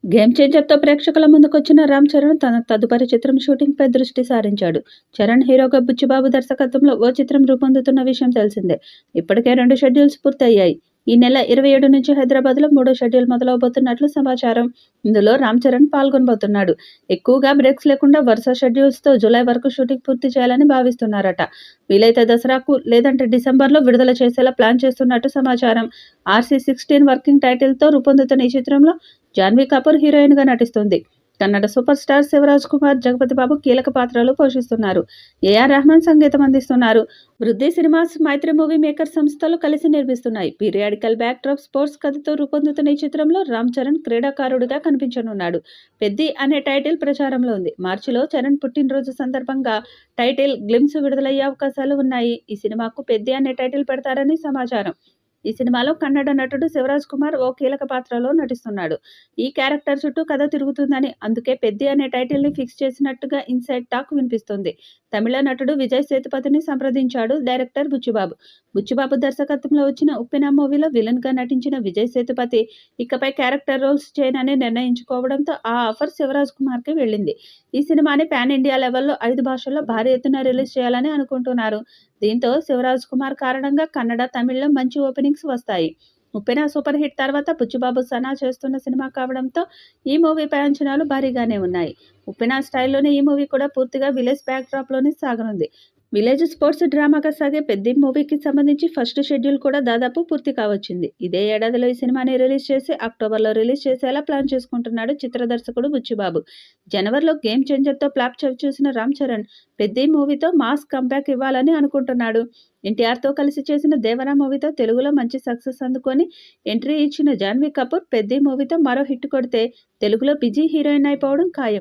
Game చేంజర్‌తో ప్రేక్షకుల ముందుకొచ్చిన రామ్ చరణ్ తన తదుపరి చిత్రం షూటింగ్‌పై దృష్టి సారించాడు. చరణ్ హీరోగా బుచ్చిబాబు దర్శకత్వంలో ఓ చిత్రం రూపొందుతున్న విషయం తెలిసిందే. ఇప్పటికే 2 షెడ్యూల్స్ పూర్తయ్యాయి. ఈ నెల 27 నుంచి హైదరాబాద్‌లో మూడో షెడ్యూల్ మొదలవబోతున్నట్లు సమాచారం. ఇందులో రామ్ చరణ్ పాల్గొనబోతున్నాడు. ఎక్కువగా బ్రేక్స్ లేకుండా వరుస షెడ్యూల్స్‌తో జూలై వరకు షూటింగ్ పూర్తి చేయాలని భావిస్తున్నారట. వీలైతే దసరాకు లేదంటే డిసెంబర్‌లో విడుదల చేసేలా ప్లాన్ చేస్తున్నట్టు సమాచారం. 'ఆర్సీ-16' వర్కింగ్ టైటిల్‌తో రూపొందుతున్న ఈ చిత్రంలో జాన్వీ కపూర్ హీరోయిన్‌గా నటిస్తుంది. కన్నడ సూపర్ స్టార్ శివరాజ్ కుమార్, జగపతి బాబు కీలక పాత్రలు పోషిస్తున్నారు. ఏఆర్ రెహమాన్ సంగీతం అందిస్తున్నారు. వృద్ధి సినిమాస్, మైత్రి మూవీ మేకర్ సంస్థలు కలిసి నిర్మిస్తున్నాయి. పీరియాడికల్ బ్యాక్ డ్రాప్ స్పోర్ట్స్ కథతో రూపొందుతున్న ఈ చిత్రంలో రామ్ చరణ్ క్రీడాకారుడిగా కనిపించనున్నాడు. 'పెద్ది' అనే టైటిల్ ప్రచారంలో ఉంది. మార్చిలో చరణ్ పుట్టినరోజు సందర్భంగా టైటిల్ గ్లిమ్స్ విడుదలయ్యే అవకాశాలు ఉన్నాయి. ఈ సినిమాకు 'పెద్ది' అనే టైటిల్ పెడతారని సమాచారం. ఈ సినిమాలో కన్నడ నటుడు శివరాజ్ కుమార్ ఓ కీలక పాత్రలో నటిస్తున్నాడు. ఈ క్యారెక్టర్ చుట్టూ కథ తిరుగుతుందని, అందుకే 'పెద్ది' అనే టైటిల్‌ని ఫిక్స్ చేసినట్టుగా ఇన్సైడ్ టాక్ వినిపిస్తోంది. తమిళ నటుడు విజయ్ సేతుపతిని సంప్రదించాడు డైరెక్టర్ బుచ్చిబాబు. బుచ్చిబాబు దర్శకత్వంలో వచ్చిన 'ఉప్పెన' మూవీలో విలన్‌గా నటించిన విజయ్ సేతుపతి ఇకపై క్యారెక్టర్ రోల్స్ చేయనని నిర్ణయించుకోవడంతో ఆ ఆఫర్ శివరాజ్ కుమార్‌కి వెళ్ళింది. ఈ సినిమాని పాన్ ఇండియా లెవెల్‌లో 5 భాషల్లో భారీ ఎత్తున రిలీజ్ చేయాలని అనుకుంటున్నారు. దీంతో శివరాజ్ కుమార్ కారణంగా కన్నడ, తమిళ్‌లో మంచి ఓపెనింగ్స్ వస్తాయి. 'ఉప్పెన' సూపర్ హిట్ తర్వాత బుచ్చిబాబు, సనా చేస్తున్న సినిమా కావడంతో ఈ మూవీపై అంచనాలు భారీగానే ఉన్నాయి. 'ఉప్పెన' స్టైల్‌లోనే ఈ మూవీ కూడా పూర్తిగా విలేజ్ బ్యాక్ డ్రాప్‌లోనే సాగనుంది. విలేజ్ స్పోర్ట్స్ డ్రామాగా సాగే 'పెద్ది' మూవీకి సంబంధించి ఫస్ట్ షెడ్యూల్ కూడా దాదాపు పూర్తి కావచ్చింది. ఇదే ఏడాదిలో ఈ సినిమాని రిలీజ్ చేసి అక్టోబర్‌లో రిలీజ్ చేసేలా ప్లాన్ చేసుకుంటున్నాడు చిత్ర దర్శకుడు బుచ్చిబాబు. జనవరిలో 'గేమ్ చేంజర్'తో ఫ్లాప్ చవిచూసిన రామ్ చరణ్ 'పెద్ది' మూవీతో మాస్ కంబ్యాక్ ఇవ్వాలని అనుకుంటున్నాడు. ఎన్టీఆర్‌తో కలిసి చేసిన 'దేవరా' మూవీతో తెలుగులో మంచి సక్సెస్ అందుకొని ఎంట్రీ ఇచ్చిన జాన్వీ కపూర్ 'పెద్ది' మూవీతో మరో హిట్ కొడితే తెలుగులో బిజీ హీరోయిన్ అయిపోవడం ఖాయం.